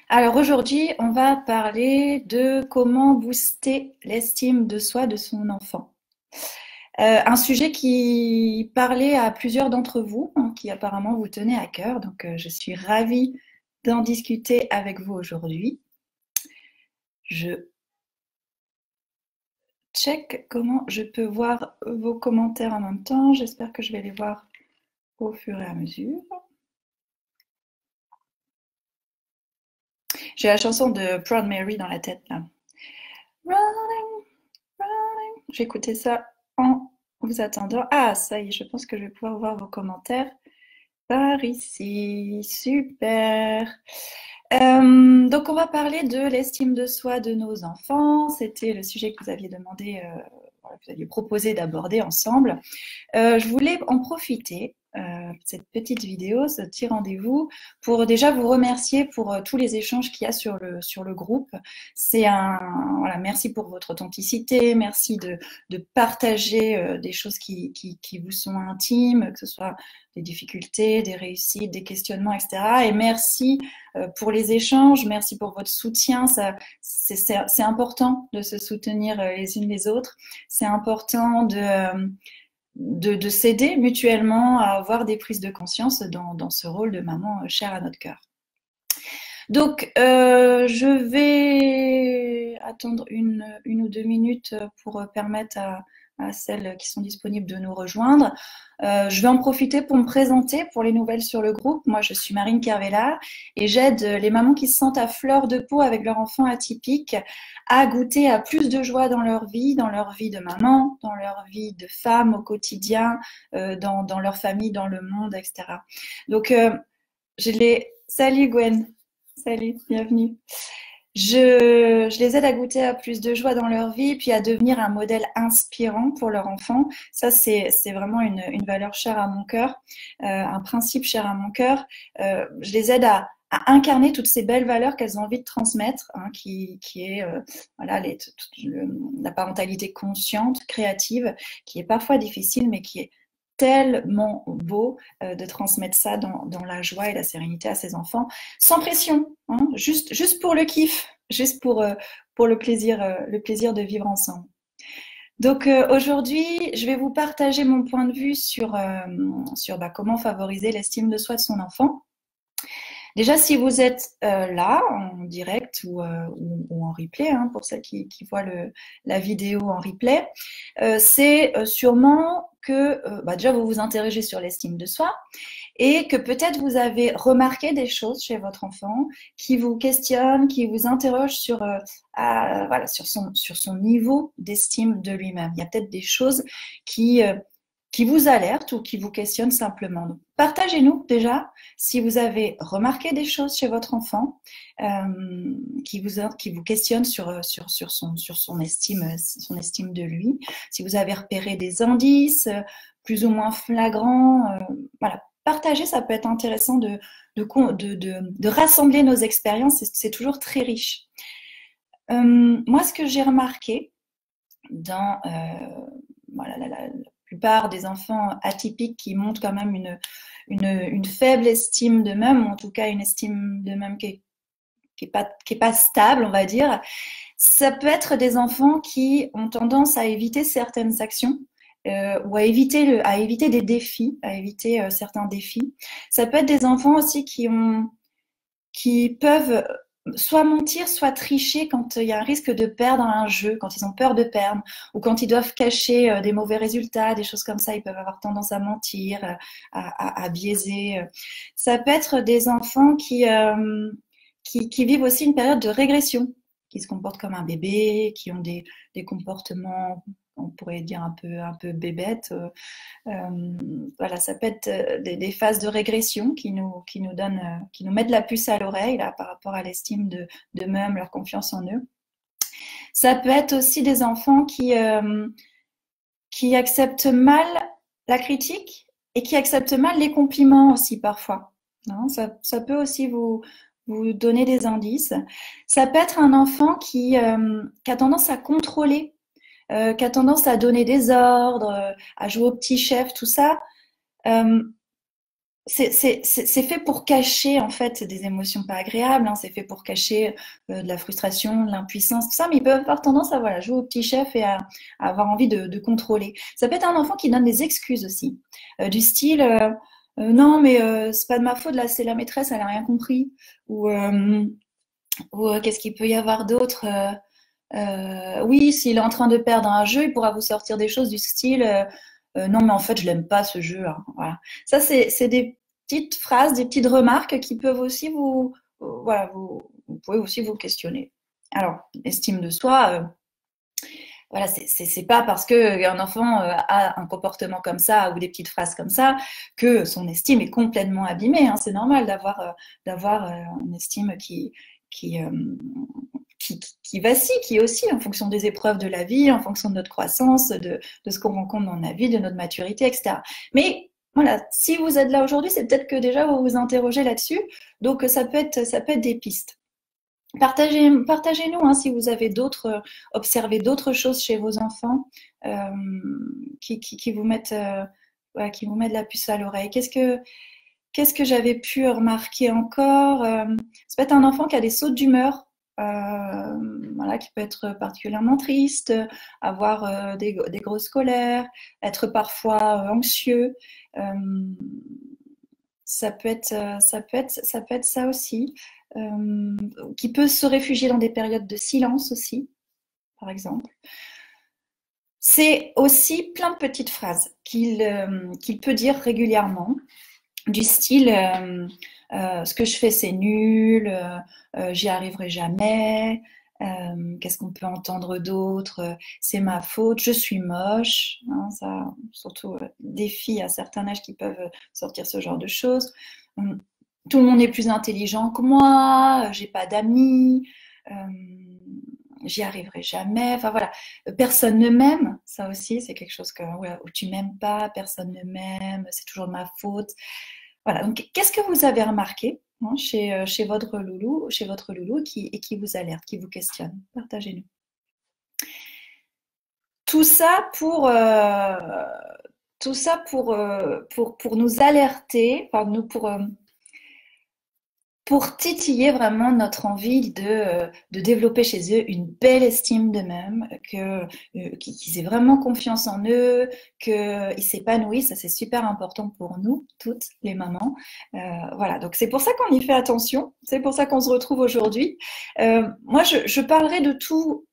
Alors aujourd'hui, on va parler de comment booster l'estime de soi de son enfant. Un sujet qui parlait à plusieurs d'entre vous, hein, qui apparemment vous tenait à cœur. Donc je suis ravie d'en discuter avec vous aujourd'hui. Je check comment je peux voir vos commentaires en même temps. J'espère que je vais les voir au fur et à mesure. J'ai la chanson de Proud Mary dans la tête là. Running, running. J'ai écouté ça en vous attendant. Ah, ça y est, je pense que je vais pouvoir voir vos commentaires par ici. Super. Donc, on va parler de l'estime de soi de nos enfants. C'était le sujet que vous aviez demandé, voilà, que vous aviez proposé d'aborder ensemble. Je voulais en profiter, cette petite vidéo, ce petit rendez-vous, pour déjà vous remercier pour tous les échanges qu'il y a sur le groupe. Voilà, merci pour votre authenticité, merci de partager des choses qui vous sont intimes, que ce soit des difficultés, des réussites, des questionnements, etc. Et merci pour les échanges, merci pour votre soutien. C'est important de se soutenir les unes les autres. C'est important de s'aider mutuellement à avoir des prises de conscience dans ce rôle de maman chère à notre cœur. Donc, je vais attendre une ou deux minutes pour permettre à celles qui sont disponibles de nous rejoindre. Je vais en profiter pour me présenter pour les nouvelles sur le groupe. Moi, je suis Marine Kervella et j'aide les mamans qui se sentent à fleur de peau avec leur enfant atypique à goûter à plus de joie dans leur vie de maman, dans leur vie de femme au quotidien, dans leur famille, dans le monde, etc. Donc, Salut Gwen, salut, bienvenue. Je les aide à goûter à plus de joie dans leur vie, puis à devenir un modèle inspirant pour leur enfant. Ça, c'est vraiment une valeur chère à mon cœur, un principe cher à mon cœur. Je les aide à incarner toutes ces belles valeurs qu'elles ont envie de transmettre, hein, qui est voilà, la parentalité consciente, créative, qui est parfois difficile, mais qui est tellement beau de transmettre ça dans la joie et la sérénité à ses enfants, sans pression, hein, juste pour le kiff, juste pour le plaisir de vivre ensemble. Donc aujourd'hui, je vais vous partager mon point de vue sur comment favoriser l'estime de soi de son enfant. Déjà, si vous êtes là, en direct ou en replay, hein, pour celles qui voient la vidéo en replay, c'est sûrement que déjà vous vous interrogez sur l'estime de soi et que peut-être vous avez remarqué des choses chez votre enfant qui vous questionnent, qui vous interrogent voilà, sur son niveau d'estime de lui-même. Il y a peut-être des choses qui vous alertent ou qui vous questionnent simplement. Donc, partagez-nous déjà si vous avez remarqué des choses chez votre enfant qui vous questionnent sur son estime de lui, si vous avez repéré des indices plus ou moins flagrants, voilà. Partager, ça peut être intéressant de rassembler nos expériences, c'est toujours très riche. Moi, ce que j'ai remarqué dans voilà, la plupart des enfants atypiques qui montrent quand même une faible estime d'eux-mêmes, ou en tout cas une estime d'eux-mêmes qui est pas stable, on va dire, ça peut être des enfants qui ont tendance à éviter certaines actions ou à éviter des défis, à éviter certains défis. Ça peut être des enfants aussi qui peuvent soit mentir, soit tricher quand il y a un risque de perdre un jeu, quand ils ont peur de perdre, ou quand ils doivent cacher des mauvais résultats, des choses comme ça, ils peuvent avoir tendance à mentir, à biaiser. Ça peut être des enfants qui vivent aussi une période de régression, qui se comportent comme un bébé, qui ont des comportements, on pourrait dire un peu bébêtes. Voilà, ça peut être des phases de régression qui nous donnent, qui nous mettent la puce à l'oreille là par rapport à l'estime d'eux-mêmes, leur confiance en eux. Ça peut être aussi des enfants qui acceptent mal la critique et qui acceptent mal les compliments aussi parfois. Non, ça peut aussi vous donner des indices. Ça peut être un enfant qui a tendance à contrôler, qui a tendance à donner des ordres, à jouer au petit chef, tout ça. c'est fait pour cacher en fait des émotions pas agréables, hein, c'est fait pour cacher de la frustration, de l'impuissance, tout ça, mais ils peuvent avoir tendance à voilà, jouer au petit chef et à avoir envie de contrôler. Ça peut être un enfant qui donne des excuses aussi, du style non mais c'est pas de ma faute, là c'est la maîtresse, elle a rien compris, ou, qu'est-ce qu'il peut y avoir d'autre oui, s'il est en train de perdre un jeu, il pourra vous sortir des choses du style non, mais en fait, je l'aime pas ce jeu, hein. Voilà. Ça, c'est des petites phrases, des petites remarques qui peuvent aussi voilà, vous pouvez aussi vous questionner. Alors, estime de soi, voilà, c'est pas parce que un enfant a un comportement comme ça ou des petites phrases comme ça que son estime est complètement abîmée, hein. C'est normal d'avoir une estime qui, euh, qui vacille, qui oscille en fonction des épreuves de la vie, en fonction de notre croissance, de ce qu'on rencontre dans la vie, de notre maturité, etc. Mais voilà, si vous êtes là aujourd'hui, c'est peut-être que déjà vous vous interrogez là-dessus. Donc ça peut être des pistes. Partagez-nous hein, si vous avez observé d'autres choses chez vos enfants euh, qui vous mettent, voilà, qui vous mettent la puce à l'oreille. Qu'est-ce que j'avais pu remarquer encore ça peut être un enfant qui a des sautes d'humeur, voilà, qui peut être particulièrement triste, avoir des grosses colères, être parfois anxieux. Euh, ça peut être ça aussi, qui peut se réfugier dans des périodes de silence aussi, par exemple. C'est aussi plein de petites phrases qu'il peut dire régulièrement, du style ce que je fais c'est nul, j'y arriverai jamais, qu'est-ce qu'on peut entendre d'autre, c'est ma faute, je suis moche, hein, ça, surtout des filles à certains âges qui peuvent sortir ce genre de choses. Tout le monde est plus intelligent que moi, j'ai pas d'amis, j'y arriverai jamais. Enfin voilà, personne ne m'aime, ça aussi c'est quelque chose que ouais, où tu m'aimes pas, personne ne m'aime, c'est toujours de ma faute. Voilà, donc qu'est-ce que vous avez remarqué hein, chez votre loulou qui vous alerte, qui vous questionne? Partagez-nous. Tout ça pour, euh, tout ça pour nous alerter, enfin, pour titiller vraiment notre envie de développer chez eux une belle estime d'eux-mêmes, qu'ils aient vraiment confiance en eux, qu'ils s'épanouissent. Ça, c'est super important pour nous, toutes les mamans. Voilà, donc c'est pour ça qu'on y fait attention. C'est pour ça qu'on se retrouve aujourd'hui. Moi, je parlerai de tout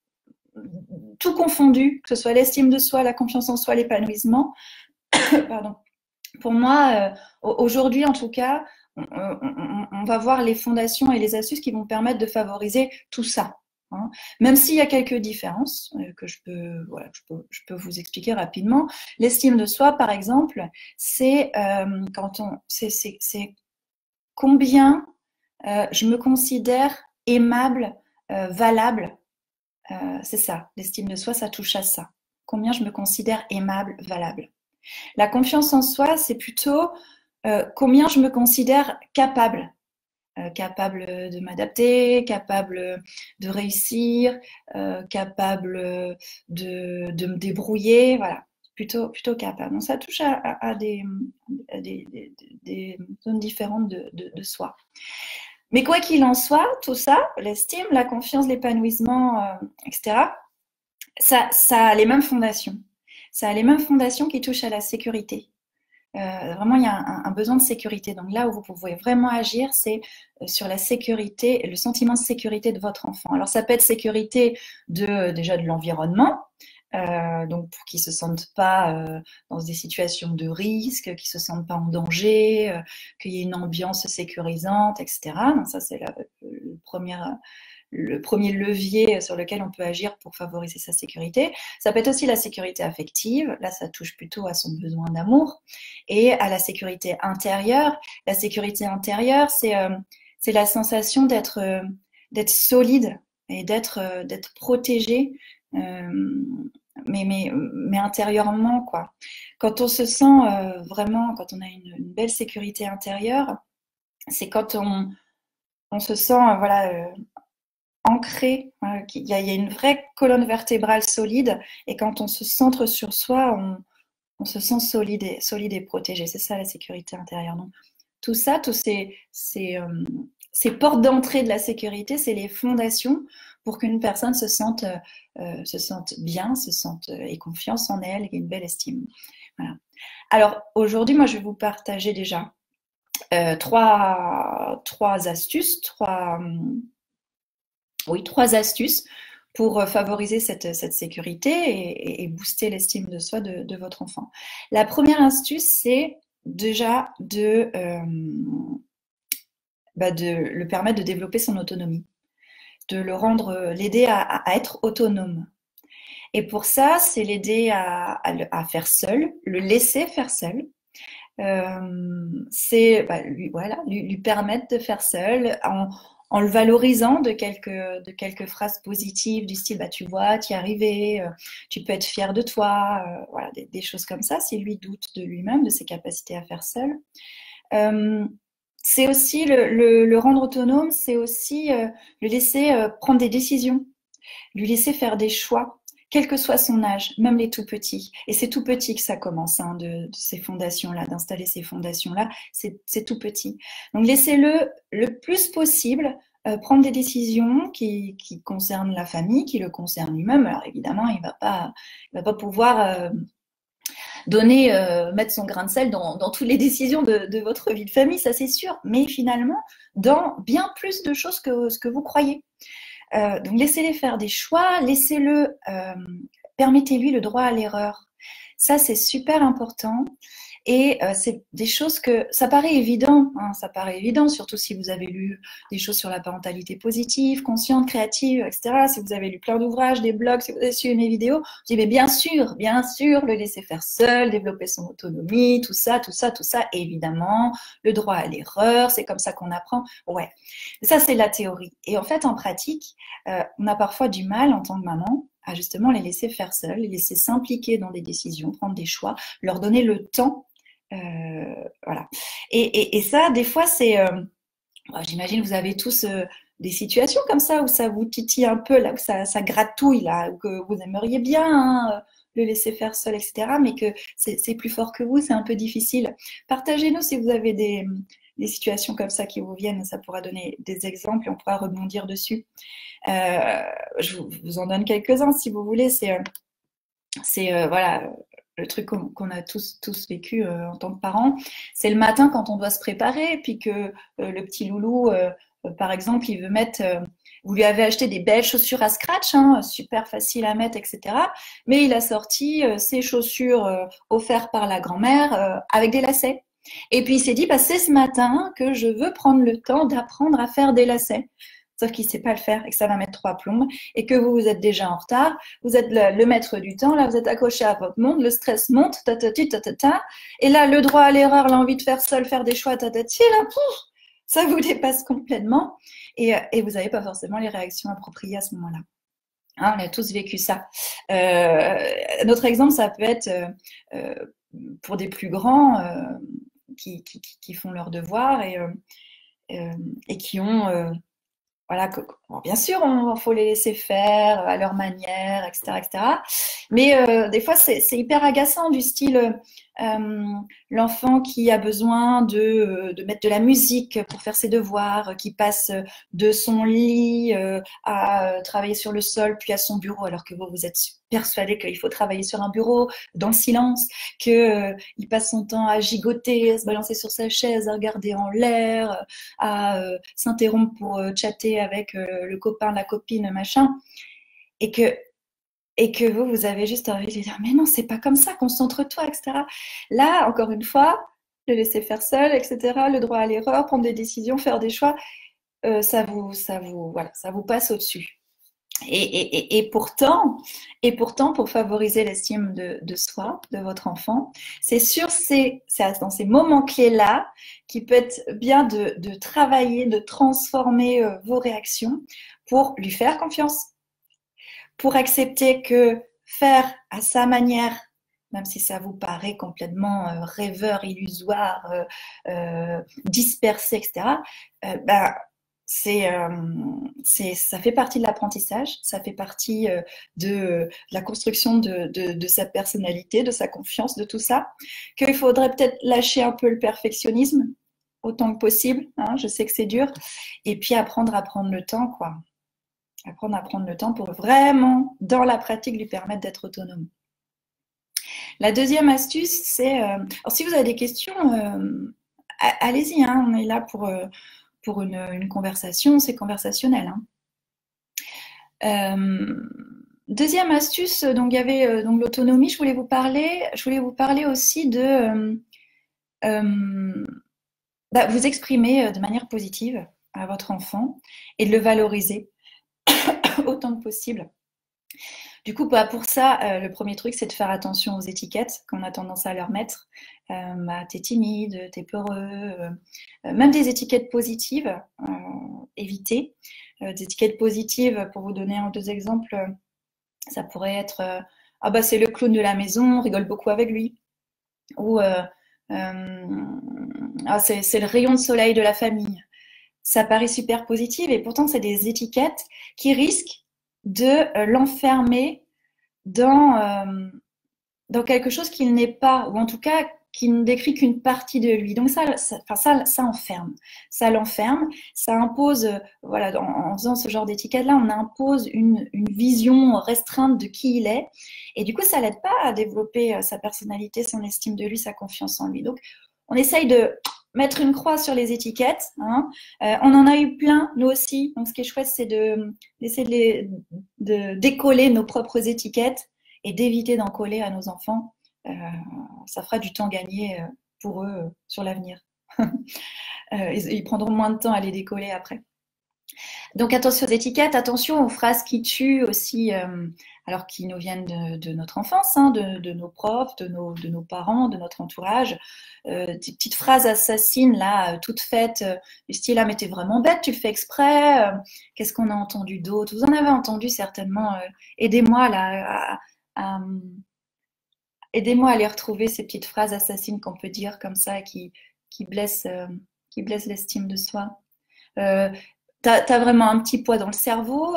confondu, que ce soit l'estime de soi, la confiance en soi, l'épanouissement. Pardon. Pour moi, aujourd'hui en tout cas, on va voir les fondations et les astuces qui vont permettre de favoriser tout ça. Hein. Même s'il y a quelques différences que voilà, je peux vous expliquer rapidement. L'estime de soi, par exemple, c'est c'est combien je me considère aimable, valable. C'est ça, l'estime de soi, ça touche à ça. Combien je me considère aimable, valable. La confiance en soi, c'est plutôt combien je me considère capable. Capable de m'adapter, capable de réussir, capable de me débrouiller, voilà, plutôt capable. Donc ça touche à des zones différentes de soi. Mais quoi qu'il en soit, tout ça, l'estime, la confiance, l'épanouissement, etc., ça a les mêmes fondations. Ça a les mêmes fondations qui touchent à la sécurité. Vraiment, il y a un besoin de sécurité. Donc là où vous pouvez vraiment agir, c'est sur la sécurité, le sentiment de sécurité de votre enfant. Alors ça peut être sécurité déjà de l'environnement, donc pour qu'ils ne se sentent pas dans des situations de risque, qu'ils ne se sentent pas en danger, qu'il y ait une ambiance sécurisante, etc. Donc ça, c'est le premier levier sur lequel on peut agir pour favoriser sa sécurité. Ça peut être aussi la sécurité affective. Là, ça touche plutôt à son besoin d'amour. Et à la sécurité intérieure. La sécurité intérieure, c'est la sensation d'être solide et d'être protégé, mais intérieurement, quoi. Quand on se sent vraiment, quand on a une belle sécurité intérieure, c'est quand on se sent voilà, ancré, il y a une vraie colonne vertébrale solide, et quand on se centre sur soi, on se sent solide et protégé. C'est ça la sécurité intérieure. Donc, Tout ça, tous ces portes d'entrée de la sécurité, c'est les fondations pour qu'une personne se sente bien, ait confiance en elle, ait une belle estime. Voilà. Alors aujourd'hui, moi, je vais vous partager déjà trois astuces, trois astuces pour favoriser cette sécurité et booster l'estime de soi de votre enfant. La première astuce, c'est déjà de le permettre de développer son autonomie, de l'aider à être autonome. Et pour ça, c'est l'aider à faire seul, le laisser faire seul. C'est lui permettre de faire seul en le valorisant de quelques phrases positives du style tu vois, tu y es arrivé, tu peux être fier de toi, voilà, des choses comme ça, s'il lui doute de lui-même, de ses capacités à faire seul. C'est aussi le rendre autonome, c'est aussi le laisser prendre des décisions, lui laisser faire des choix, quel que soit son âge, même les tout petits. Et c'est tout petit que ça commence, de ces fondations-là, d'installer ces fondations-là, c'est tout petit. Donc laissez-le le plus possible prendre des décisions qui concernent la famille, qui le concernent lui-même. Alors évidemment, il va pas pouvoir mettre son grain de sel dans toutes les décisions de votre vie de famille, ça c'est sûr, mais finalement, dans bien plus de choses que ce que vous croyez. Donc laissez-les faire des choix, permettez-lui le droit à l'erreur. Ça, c'est super important. Et c'est des choses que ça paraît évident, surtout si vous avez lu des choses sur la parentalité positive, consciente, créative, etc. Si vous avez lu plein d'ouvrages, des blogs, si vous avez suivi mes vidéos, vous dites mais bien sûr, le laisser faire seul, développer son autonomie, tout ça. Et évidemment, le droit à l'erreur, c'est comme ça qu'on apprend. Ouais, ça c'est la théorie. Et en fait, en pratique, on a parfois du mal en tant que maman à justement les laisser faire seuls, les laisser s'impliquer dans des décisions, prendre des choix, leur donner le temps. Voilà. Et ça, des fois, j'imagine vous avez tous des situations comme ça où ça vous titille un peu, là où ça gratouille, là, où que vous aimeriez bien le laisser faire seul, etc. Mais que c'est plus fort que vous, c'est un peu difficile. Partagez-nous si vous avez des situations comme ça qui vous viennent, ça pourra donner des exemples et on pourra rebondir dessus. Je vous en donne quelques-uns si vous voulez. Voilà, le truc qu'on a tous vécu en tant que parents, c'est le matin quand on doit se préparer, puis que le petit loulou, par exemple, il veut vous lui avez acheté des belles chaussures à scratch, super facile à mettre, etc. Mais il a sorti ses chaussures offertes par la grand-mère avec des lacets. Et puis il s'est dit, c'est ce matin que je veux prendre le temps d'apprendre à faire des lacets. Sauf qu'il ne sait pas le faire et que ça va mettre 3 plombes et que vous êtes déjà en retard, vous êtes le maître du temps, là vous êtes accroché à votre monde, le stress monte, et là le droit à l'erreur, l'envie de faire seul, faire des choix, là, pouf, ça vous dépasse complètement et vous n'avez pas forcément les réactions appropriées à ce moment-là. On a tous vécu ça. Notre exemple, ça peut être pour des plus grands qui font leurs devoirs et qui ont... Voilà, bien sûr, il faut les laisser faire à leur manière, etc., etc. Mais des fois, c'est hyper agaçant du style l'enfant qui a besoin de mettre de la musique pour faire ses devoirs, qui passe de son lit à travailler sur le sol, puis à son bureau, alors que vous êtes persuadé qu'il faut travailler sur un bureau dans le silence, qu'il passe son temps à gigoter, à se balancer sur sa chaise, à regarder en l'air, à s'interrompre pour chatter avec le copain, la copine, machin, et que vous avez juste envie de lui dire mais non, c'est pas comme ça, concentre-toi, etc. Là, encore une fois, le laisser faire seul, etc., le droit à l'erreur, prendre des décisions, faire des choix, ça vous passe au-dessus. Et pourtant, pour favoriser l'estime de soi, de votre enfant, c'est dans ces moments clés-là qu'il peut être bien de travailler, de transformer vos réactions pour lui faire confiance, pour accepter que faire à sa manière, même si ça vous paraît complètement rêveur, illusoire, dispersé, etc., ça fait partie de l'apprentissage, ça fait partie de la construction de sa personnalité, de sa confiance, de tout ça, qu'il faudrait peut-être lâcher un peu le perfectionnisme autant que possible. Hein, je sais que c'est dur. Et puis apprendre à prendre le temps, quoi. Apprendre à prendre le temps pour vraiment, dans la pratique, lui permettre d'être autonome. La deuxième astuce, c'est... alors si vous avez des questions, allez-y, hein, on est là pour une conversation, c'est conversationnel. Hein. Deuxième astuce, donc il y avait donc l'autonomie. Je voulais vous parler aussi de vous exprimer de manière positive à votre enfant et de le valoriser autant que possible. Du coup, pour ça, le premier truc, c'est de faire attention aux étiquettes qu'on a tendance à leur mettre. T'es timide, t'es peureux, même des étiquettes positives, éviter. Des étiquettes positives, pour vous donner un ou deux exemples, ça pourrait être ah bah c'est le clown de la maison, on rigole beaucoup avec lui. Ou ah, c'est le rayon de soleil de la famille. Ça paraît super positif et pourtant c'est des étiquettes qui risquent de l'enfermer dans quelque chose qu'il n'est pas, ou en tout cas qui ne décrit qu'une partie de lui. Donc ça enferme, ça l'enferme, ça impose, voilà, en faisant ce genre d'étiquette-là, on impose une vision restreinte de qui il est, et du coup ça l'aide pas à développer sa personnalité, son estime de lui, sa confiance en lui. Donc on essaye de mettre une croix sur les étiquettes. Hein. On en a eu plein, nous aussi. Donc, ce qui est chouette, c'est d'essayer de décoller nos propres étiquettes et d'éviter d'en coller à nos enfants. Ça fera du temps gagné pour eux sur l'avenir. Ils prendront moins de temps à les décoller après. Donc attention aux étiquettes, attention aux phrases qui tuent aussi, alors qui nous viennent de notre enfance, hein, de nos profs, de nos parents, de notre entourage. Des petites phrases assassines là, toutes faites, du style ah mais t'es vraiment bête, tu le fais exprès. Qu'est-ce qu'on a entendu d'autre? Vous en avez entendu certainement. Aidez-moi là, aidez-moi à les retrouver, ces petites phrases assassines qu'on peut dire comme ça, qui blessent l'estime de soi. T'as vraiment un petit poids dans le cerveau,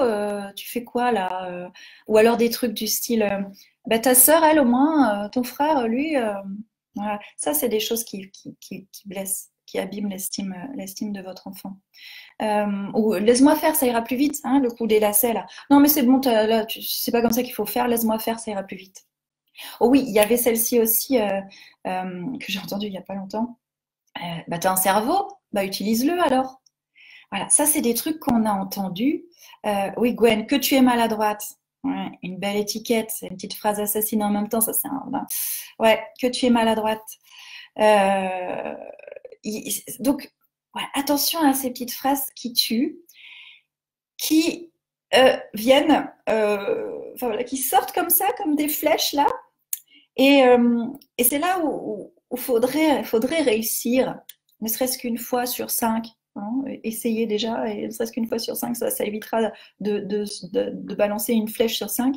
tu fais quoi là? Ou alors des trucs du style, ta sœur, elle au moins, ton frère, lui, voilà. Ça, c'est des choses qui blessent, qui abîment l'estime de votre enfant. Ou laisse-moi faire, ça ira plus vite, hein, le coup des lacets là. Non mais c'est bon, là, c'est pas comme ça qu'il faut faire, laisse-moi faire, ça ira plus vite. Oh oui, il y avait celle-ci aussi que j'ai entendue il y a pas longtemps. T'as un cerveau, utilise-le alors. Voilà, ça c'est des trucs qu'on a entendus. Oui, Gwen, que tu es maladroite. Ouais, une belle étiquette, c'est une petite phrase assassine en même temps, ça c'est ouais, que tu es maladroite. Donc, ouais, attention à ces petites phrases qui tuent, qui viennent, voilà, qui sortent comme ça, comme des flèches là. Et c'est là où faudrait réussir, ne serait-ce qu'une fois sur 5. Hein, essayez déjà, et ne serait-ce qu'une fois sur 5, ça évitera de balancer une flèche sur 5.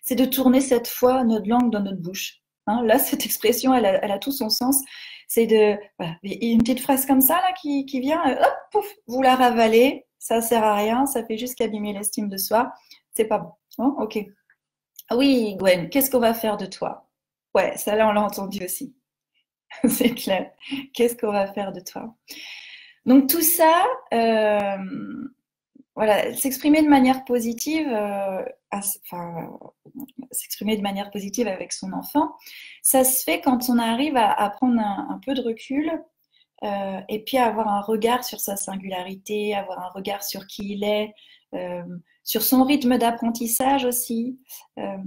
C'est de tourner cette fois notre langue dans notre bouche. Hein, là, cette expression, elle a tout son sens. C'est voilà, une petite phrase comme ça là, qui vient, hop, pouf, vous la ravalez, ça sert à rien, ça fait juste qu'abîmer l'estime de soi. C'est pas bon. Hein, ok. Oui, Gwen, qu'est-ce qu'on va faire de toi? Ouais, ça là, on l'a entendu aussi. C'est clair. Qu'est-ce qu'on va faire de toi? Donc tout ça, voilà, s'exprimer de manière positive, s'exprimer de manière positive avec son enfant, ça se fait quand on arrive à prendre un peu de recul et puis à avoir un regard sur sa singularité, avoir un regard sur qui il est, sur son rythme d'apprentissage aussi. De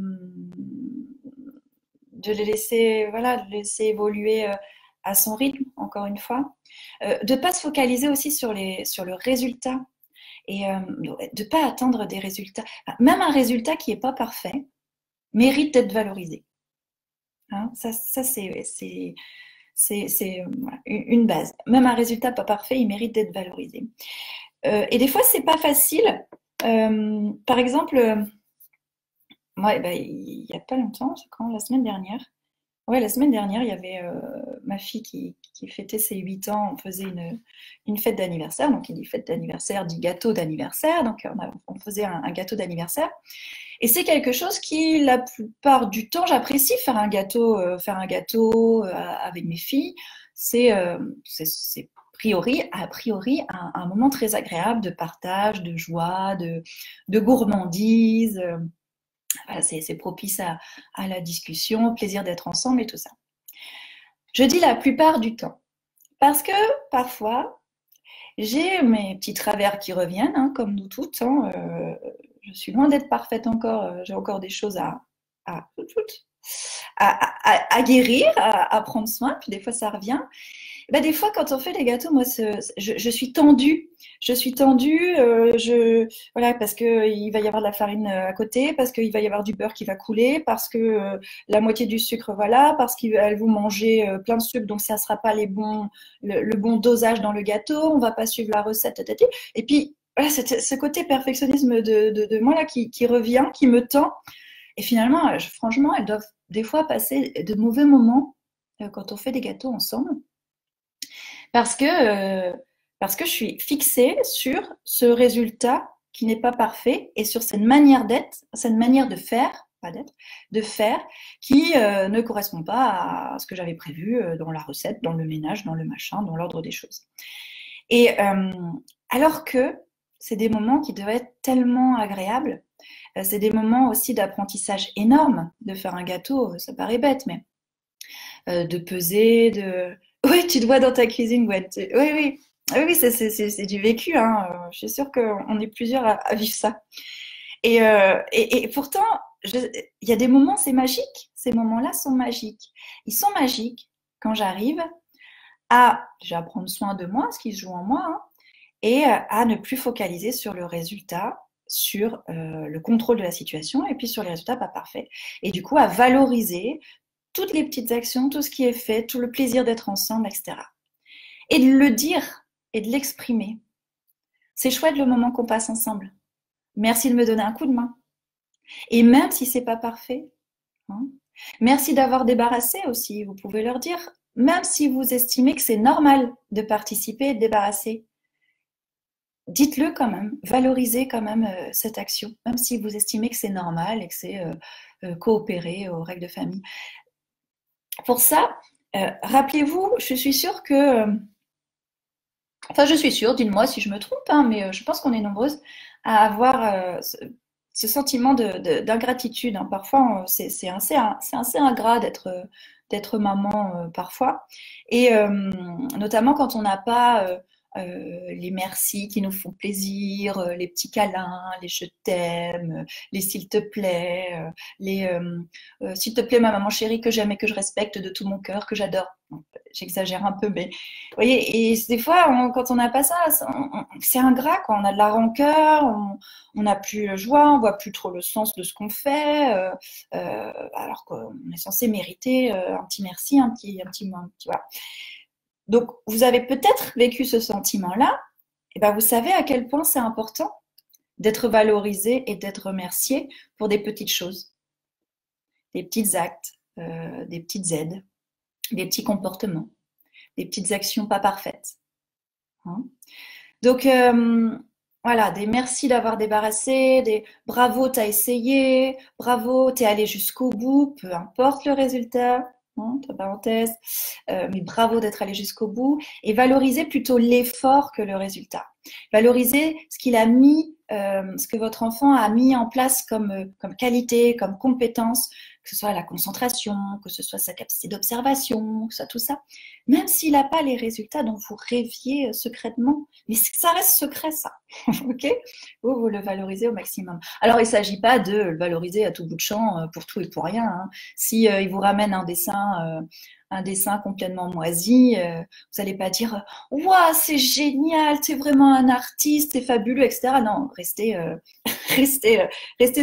le laisser, voilà, de laisser évoluer à son rythme, encore une fois. De ne pas se focaliser aussi sur le résultat et de ne pas attendre des résultats. Même un résultat qui n'est pas parfait mérite d'être valorisé. Hein, ça c'est une base. Même un résultat pas parfait, il mérite d'être valorisé. Et des fois, c'est pas facile. Par exemple, ouais, il n'y a pas longtemps, quand la semaine dernière. Ouais, la semaine dernière, il y avait ma fille qui fêtait ses 8 ans. On faisait une fête d'anniversaire. Donc, il dit fête d'anniversaire, dit gâteau d'anniversaire. Donc, on faisait un gâteau d'anniversaire. Et c'est quelque chose qui, la plupart du temps, j'apprécie faire un gâteau avec mes filles. C'est a priori un moment très agréable de partage, de joie, de gourmandise. Voilà, c'est propice à la discussion, au plaisir d'être ensemble et tout ça. Je dis la plupart du temps, parce que parfois, j'ai mes petits travers qui reviennent, hein, comme nous toutes. Hein, je suis loin d'être parfaite encore, j'ai encore des choses à, à guérir, à prendre soin, puis des fois ça revient. Ben, des fois, quand on fait des gâteaux, moi, je suis tendue. Je suis tendue, voilà, parce qu'il va y avoir de la farine à côté, parce qu'il va y avoir du beurre qui va couler, parce que la moitié du sucre, voilà, parce qu'elles vont manger plein de sucre, donc ça ne sera pas le bon dosage dans le gâteau, on ne va pas suivre la recette, tata. Et puis, voilà, ce côté perfectionnisme de moi là qui revient, qui me tend. Et finalement, franchement, elles doivent des fois passer de mauvais moments quand on fait des gâteaux ensemble. Parce que je suis fixée sur ce résultat qui n'est pas parfait et sur cette manière d'être, cette manière de faire, pas d'être, de faire, qui ne correspond pas à ce que j'avais prévu dans la recette, dans le ménage, dans le machin, dans l'ordre des choses. Et alors que c'est des moments qui devaient être tellement agréables, c'est des moments aussi d'apprentissage énorme de faire un gâteau, ça paraît bête, mais de peser, de... Oui, tu te vois dans ta cuisine, Gwen. Oui, oui. Oui, oui, c'est du vécu. Hein. Je suis sûre qu'on est plusieurs à vivre ça. Et pourtant, il y a des moments, c'est magique. Ces moments-là sont magiques. Ils sont magiques quand j'arrive à déjà prendre soin de moi, ce qui se joue en moi, hein, et à ne plus focaliser sur le résultat, sur le contrôle de la situation, et puis sur les résultats pas parfaits. Et du coup, à valoriser toutes les petites actions, tout ce qui est fait, tout le plaisir d'être ensemble, etc. Et de le dire et de l'exprimer. C'est chouette le moment qu'on passe ensemble. Merci de me donner un coup de main. Et même si c'est pas parfait, hein, merci d'avoir débarrassé aussi. Vous pouvez leur dire, même si vous estimez que c'est normal de participer et de débarrasser, dites-le quand même, valorisez quand même cette action, même si vous estimez que c'est normal et que c'est coopérer aux règles de famille. Pour ça, rappelez-vous, je suis sûre que... Enfin, je suis sûre, dites-moi si je me trompe, hein, mais je pense qu'on est nombreuses à avoir ce sentiment d'ingratitude. Hein. Parfois, c'est assez ingrat d'être maman parfois. Et notamment quand on n'a pas les merci qui nous font plaisir, les petits câlins, les je t'aime, les s'il te plaît, les s'il te plaît ma maman chérie que j'aime et que je respecte de tout mon cœur, que j'adore. J'exagère un peu, mais vous voyez, et des fois, quand on n'a pas ça, c'est ingrat, quoi. On a de la rancœur, on n'a plus joie, on voit plus trop le sens de ce qu'on fait, alors qu'on est censé mériter un petit merci, un petit voilà. Donc, vous avez peut-être vécu ce sentiment-là, et ben vous savez à quel point c'est important d'être valorisé et d'être remercié pour des petites choses, des petits actes, des petites aides, des petits comportements, des petites actions pas parfaites. Hein. Donc, voilà, des merci d'avoir débarrassé, des bravo, t'as essayé, bravo, t'es allé jusqu'au bout, peu importe le résultat. Entre parenthèses, mais bravo d'être allé jusqu'au bout, et valoriser plutôt l'effort que le résultat. Valoriser ce qu'il a mis, ce que votre enfant a mis en place comme qualité, comme compétence, que ce soit la concentration, que ce soit sa capacité d'observation, que ce soit tout ça. Même s'il n'a pas les résultats dont vous rêviez secrètement, mais ça reste secret ça, ok? Vous le valorisez au maximum. Alors il ne s'agit pas de le valoriser à tout bout de champ pour tout et pour rien. Hein. Si il vous ramène un dessin complètement moisi, vous n'allez pas dire « Waouh, c'est génial, t'es vraiment un artiste, c'est fabuleux, etc. » Non, restez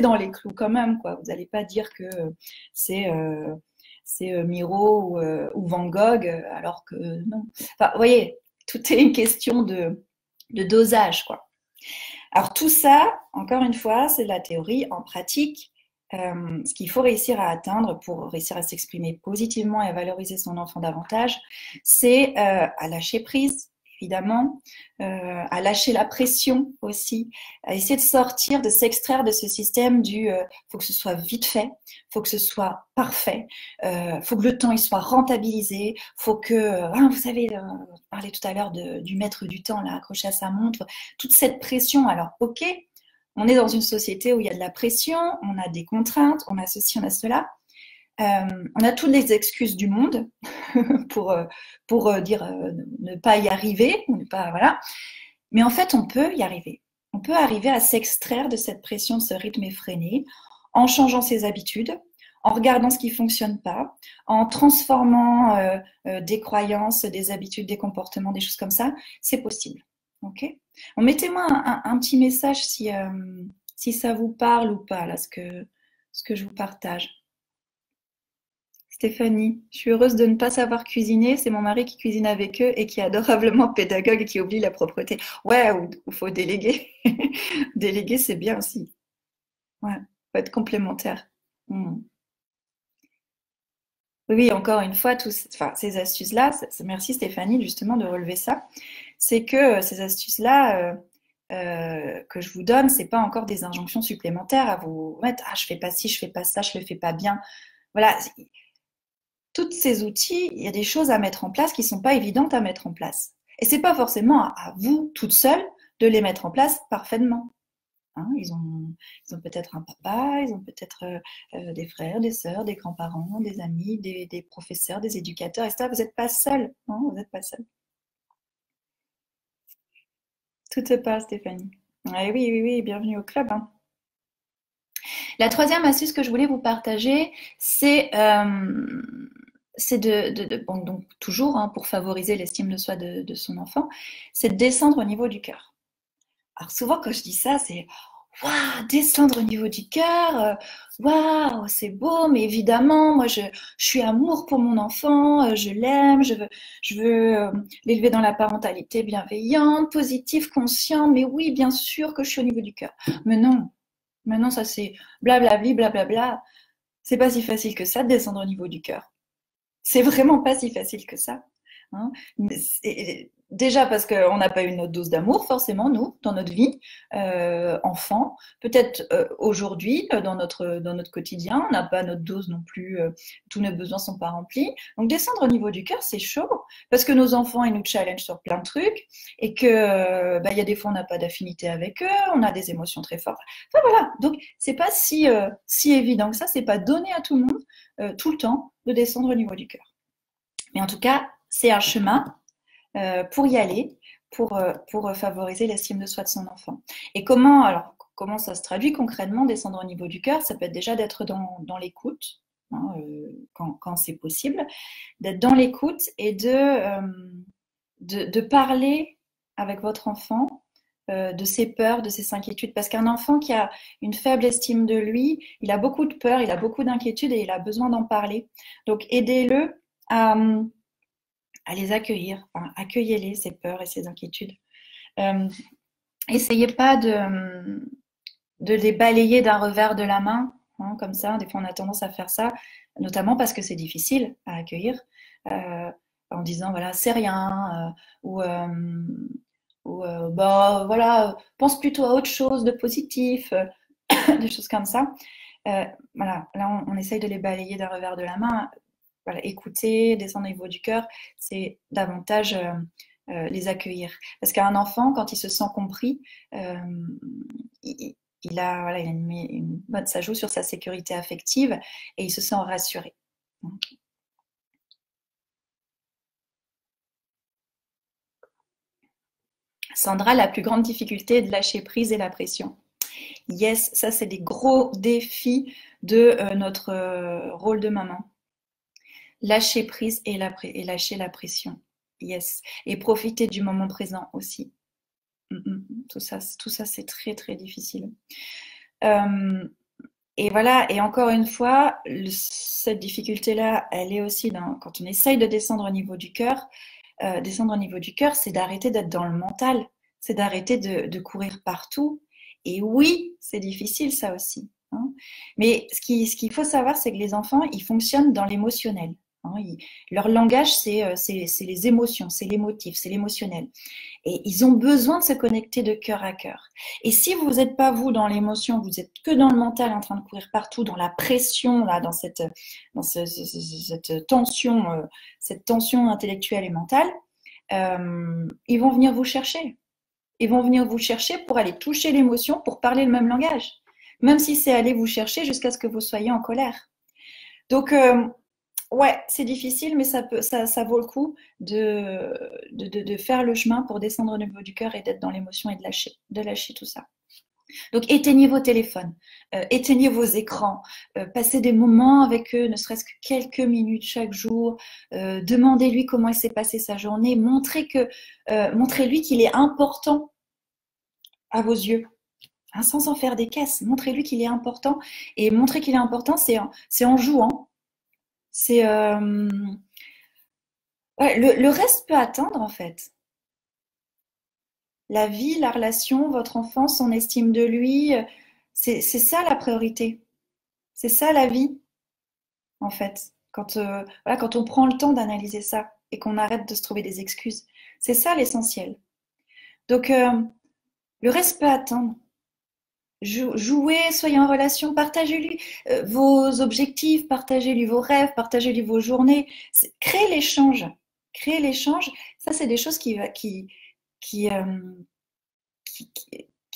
dans les clous quand même, quoi. Vous n'allez pas dire que c'est Miro ou Van Gogh, alors que non. Enfin, vous voyez, tout est une question de dosage, quoi. Alors tout ça, encore une fois, c'est de la théorie. En pratique, ce qu'il faut réussir à atteindre pour réussir à s'exprimer positivement et à valoriser son enfant davantage, c'est à lâcher prise, évidemment, à lâcher la pression aussi, à essayer de sortir, de s'extraire de ce système du faut que ce soit vite fait, faut que ce soit parfait, faut que le temps il soit rentabilisé, faut que, vous savez, on parlait tout à l'heure du maître du temps, là, accroché à sa montre, toute cette pression. Alors, ok, on est dans une société où il y a de la pression, on a des contraintes, on a ceci, on a cela. On a toutes les excuses du monde pour dire ne pas y arriver, ne pas, voilà. Mais en fait, on peut y arriver. On peut arriver à s'extraire de cette pression, de ce rythme effréné, en changeant ses habitudes, en regardant ce qui ne fonctionne pas, en transformant des croyances, des habitudes, des comportements, des choses comme ça. C'est possible. Okay, bon, mettez-moi un petit message si ça vous parle ou pas, là, ce que je vous partage. Stéphanie, je suis heureuse de ne pas savoir cuisiner. C'est mon mari qui cuisine avec eux et qui est adorablement pédagogue et qui oublie la propreté. Ouais, il faut déléguer. Déléguer, c'est bien aussi. Ouais, faut être complémentaire. Hmm. Oui, encore une fois, ces astuces-là, merci Stéphanie justement de relever ça. C'est que ces astuces-là que je vous donne, c'est pas encore des injonctions supplémentaires à vous mettre. Ah, je fais pas ci, je fais pas ça, je le fais pas bien. Voilà, tous ces outils, il y a des choses à mettre en place qui ne sont pas évidentes à mettre en place. Et ce n'est pas forcément à vous, toute seule, de les mettre en place parfaitement. Hein, ils ont peut-être un papa, ils ont peut-être des frères, des sœurs, des grands-parents, des amis, des professeurs, des éducateurs, etc. Vous n'êtes pas seul. Hein, vous n'êtes pas seul. Tout se passe, Stéphanie. Oui, oui, oui, oui, bienvenue au club. Hein. La troisième astuce que je voulais vous partager, c'est bon, donc toujours hein, pour favoriser l'estime de soi de son enfant, c'est de descendre au niveau du cœur. Alors souvent quand je dis ça, c'est waouh, descendre au niveau du cœur, waouh, c'est beau, mais évidemment, moi je suis amour pour mon enfant, je l'aime, je veux l'élever dans la parentalité bienveillante, positive, consciente, mais oui, bien sûr que je suis au niveau du cœur. Mais non, maintenant ça c'est blablabli, blablabla. C'est pas si facile que ça de descendre au niveau du cœur. C'est vraiment pas si facile que ça. Hein. Déjà parce qu'on n'a pas eu notre dose d'amour, forcément, nous, dans notre vie, enfant. Peut-être aujourd'hui, dans notre quotidien, on n'a pas notre dose non plus, tous nos besoins ne sont pas remplis. Donc descendre au niveau du cœur, c'est chaud, parce que nos enfants, ils nous challengent sur plein de trucs, et que y a des fois, on n'a pas d'affinité avec eux, on a des émotions très fortes. Enfin voilà, donc c'est pas si évident que ça, c'est pas donné à tout le monde, tout le temps, de descendre au niveau du cœur. Mais en tout cas, c'est un chemin pour y aller, pour favoriser l'estime de soi de son enfant. Et comment ça se traduit concrètement, descendre au niveau du cœur? Ça peut être déjà d'être dans l'écoute, hein, quand c'est possible, d'être dans l'écoute et de parler avec votre enfant de ses peurs, de ses inquiétudes. Parce qu'un enfant qui a une faible estime de lui, il a beaucoup de peurs, il a beaucoup d'inquiétudes et il a besoin d'en parler. Donc aidez-le à les accueillir, enfin, accueillez-les, ces peurs et ces inquiétudes. Essayez pas de les balayer d'un revers de la main, hein, comme ça. Des fois, on a tendance à faire ça, notamment parce que c'est difficile à accueillir, en disant voilà, c'est rien, ou voilà, pense plutôt à autre chose de positif, des choses comme ça. Voilà, là, on essaye de les balayer d'un revers de la main. Voilà, écouter, descendre au niveau du cœur, c'est davantage les accueillir. Parce qu'un enfant, quand il se sent compris, il a ça joue sur sa sécurité affective et il se sent rassuré. Sandra, la plus grande difficulté est de lâcher prise et la pression. Yes, ça c'est des gros défis de notre rôle de maman. Lâcher prise et lâcher la pression. Yes. Et profiter du moment présent aussi. Tout ça c'est très, très difficile. Et voilà, et encore une fois, cette difficulté-là, elle est aussi quand on essaye de descendre au niveau du cœur. Descendre au niveau du cœur, c'est d'arrêter d'être dans le mental. C'est d'arrêter de courir partout. Et oui, c'est difficile ça aussi. Hein. Mais ce qu'il faut savoir, c'est que les enfants, ils fonctionnent dans l'émotionnel. Hein, leur langage, c'est les émotions, c'est l'émotif, c'est l'émotionnel. Et ils ont besoin de se connecter de cœur à cœur. Et si vous n'êtes pas vous dans l'émotion, vous êtes que dans le mental en train de courir partout, dans la pression, là, dans cette cette tension intellectuelle et mentale, ils vont venir vous chercher. Ils vont venir vous chercher pour aller toucher l'émotion, pour parler le même langage. Même si c'est aller vous chercher jusqu'à ce que vous soyez en colère. Donc, ouais, c'est difficile, mais ça vaut le coup de faire le chemin pour descendre au niveau du cœur et d'être dans l'émotion et de lâcher tout ça. Donc, éteignez vos téléphones, éteignez vos écrans, passez des moments avec eux, ne serait-ce que quelques minutes chaque jour. Demandez-lui comment il s'est passé sa journée. Montrez-lui qu'il est important à vos yeux. Hein, sans en faire des caisses. Montrez-lui qu'il est important. Et montrer qu'il est important, c'est en jouant. C'est ouais, le reste peut attendre en fait. La vie, la relation, votre enfant, son estime de lui, c'est ça la priorité. C'est ça la vie en fait. Voilà, quand on prend le temps d'analyser ça et qu'on arrête de se trouver des excuses, c'est ça l'essentiel. Donc le reste peut attendre. Jouez, soyez en relation, partagez-lui vos objectifs, partagez-lui vos rêves, partagez-lui vos journées. Créez l'échange. Créer l'échange, ça c'est des choses qui, qui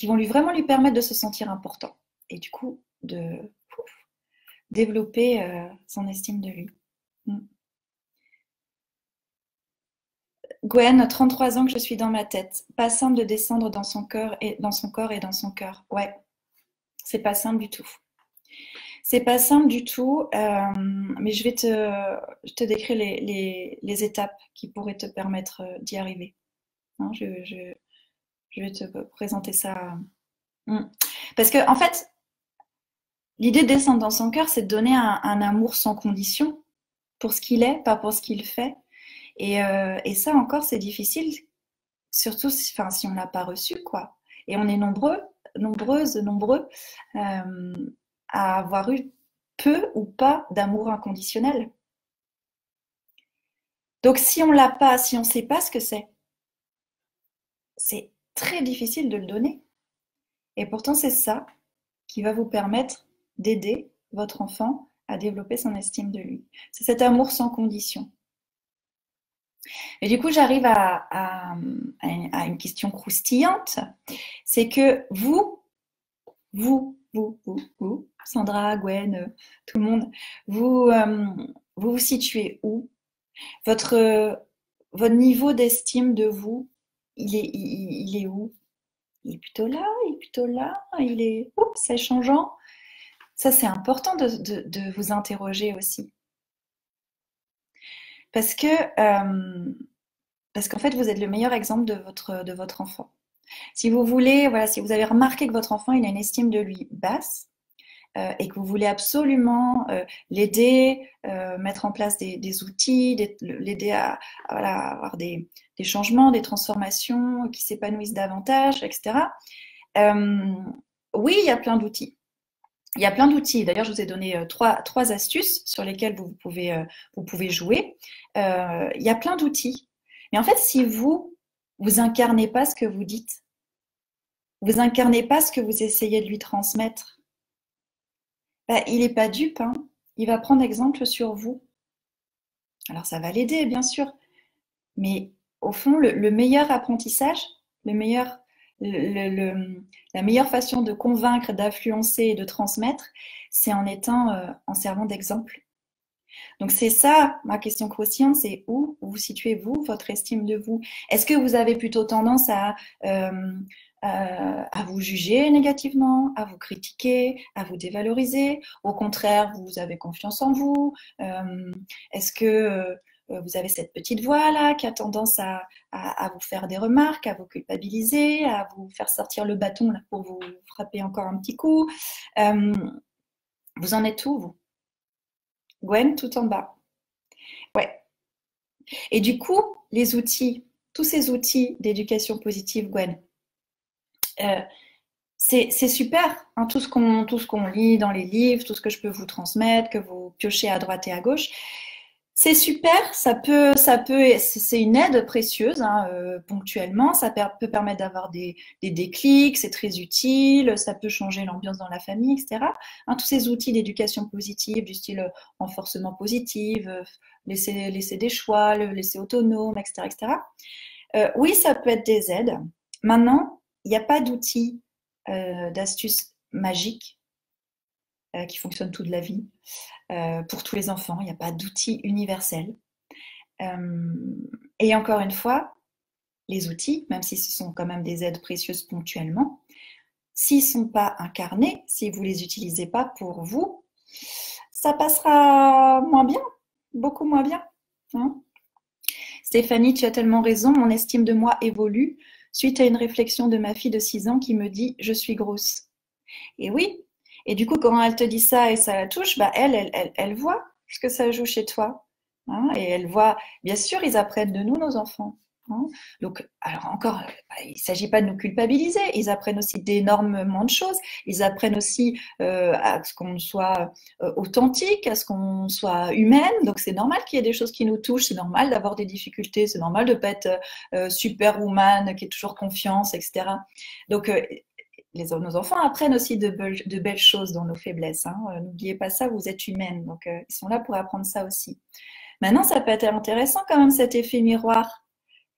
vont vraiment lui permettre de se sentir important et du coup de développer son estime de lui. Gwen, 33 ans que je suis dans ma tête. Pas simple de descendre dans son cœur et dans son corps et dans son cœur. Ouais, c'est pas simple du tout. C'est pas simple du tout, mais je te décrire les étapes qui pourraient te permettre d'y arriver. Hein, je vais te présenter ça. Parce que, en fait, l'idée de descendre dans son cœur, c'est de donner un amour sans condition pour ce qu'il est, pas pour ce qu'il fait. Et ça encore, c'est difficile, surtout si on ne l'a pas reçu, quoi. Et on est nombreux à avoir eu peu ou pas d'amour inconditionnel. Donc si on l'a pas, si on ne sait pas ce que c'est très difficile de le donner. Et pourtant, c'est ça qui va vous permettre d'aider votre enfant à développer son estime de lui. C'est cet amour sans condition. Et du coup, j'arrive à une question croustillante. C'est que vous, Sandra, Gwen, tout le monde, vous situez où? Votre niveau d'estime de vous, il est où? Il est plutôt là, il est c'est changeant. Ça, c'est important de vous interroger aussi. Parce qu'en fait, vous êtes le meilleur exemple de votre enfant. Si vous voulez, voilà, si vous avez remarqué que votre enfant il a une estime de lui basse et que vous voulez absolument l'aider, mettre en place des outils, l'aider à avoir des changements, des transformations qui s'épanouissent davantage, etc. Oui, il y a plein d'outils. Il y a plein d'outils. D'ailleurs, je vous ai donné trois astuces sur lesquelles vous pouvez jouer. Il y a plein d'outils. Mais en fait, si vous incarnez pas ce que vous dites, vous incarnez pas ce que vous essayez de lui transmettre, il n'est pas dupe, hein. Il va prendre exemple sur vous. Alors, ça va l'aider, bien sûr. Mais au fond, le meilleur apprentissage, la meilleure façon de convaincre, d'influencer et de transmettre, c'est en servant d'exemple. Donc c'est ça, ma question croustillante, c'est où vous situez-vous, votre estime de vous? Est-ce que vous avez plutôt tendance à vous juger négativement, à vous critiquer, à vous dévaloriser? Au contraire, vous avez confiance en vous? Est-ce que vous avez cette petite voix là qui a tendance à vous faire des remarques, à vous culpabiliser, à vous faire sortir le bâton là, pour vous frapper encore un petit coup? Vous en êtes où, vous? Gwen, tout en bas. Ouais. Et du coup, les outils, tous ces outils d'éducation positive, Gwen, c'est super, hein, tout ce qu'on lit dans les livres, tout ce que je peux vous transmettre, que vous piochez à droite et à gauche. C'est super, c'est une aide précieuse hein, ponctuellement. Ça peut permettre d'avoir des déclics, c'est très utile, ça peut changer l'ambiance dans la famille, etc. Hein, tous ces outils d'éducation positive, du style renforcement positif, laisser des choix, le laisser autonome, etc., etc. Oui, ça peut être des aides. Maintenant, il n'y a pas d'outils, d'astuces magiques qui fonctionnent toute la vie. Pour tous les enfants, il n'y a pas d'outils universels. Et encore une fois, les outils, même si ce sont quand même des aides précieuses ponctuellement, s'ils ne sont pas incarnés, si vous ne les utilisez pas pour vous, ça passera moins bien, beaucoup moins bien. Hein. Stéphanie, tu as tellement raison, mon estime de moi évolue suite à une réflexion de ma fille de 6 ans qui me dit « je suis grosse ». Et oui, et du coup, quand elle te dit ça et ça la touche, bah elle voit ce que ça joue chez toi. Hein, et elle voit, bien sûr, ils apprennent de nous, nos enfants. Hein. Donc, alors encore, il ne s'agit pas de nous culpabiliser, ils apprennent aussi d'énormément de choses. Ils apprennent aussi à ce qu'on soit authentique, à ce qu'on soit humaine. Donc, c'est normal qu'il y ait des choses qui nous touchent, c'est normal d'avoir des difficultés, c'est normal de ne pas être superwoman, qui ait toujours confiance, etc. Donc, nos enfants apprennent aussi de belles choses dans nos faiblesses. Hein. N'oubliez pas ça, vous êtes humaine, donc ils sont là pour apprendre ça aussi. Maintenant, ça peut être intéressant quand même cet effet miroir.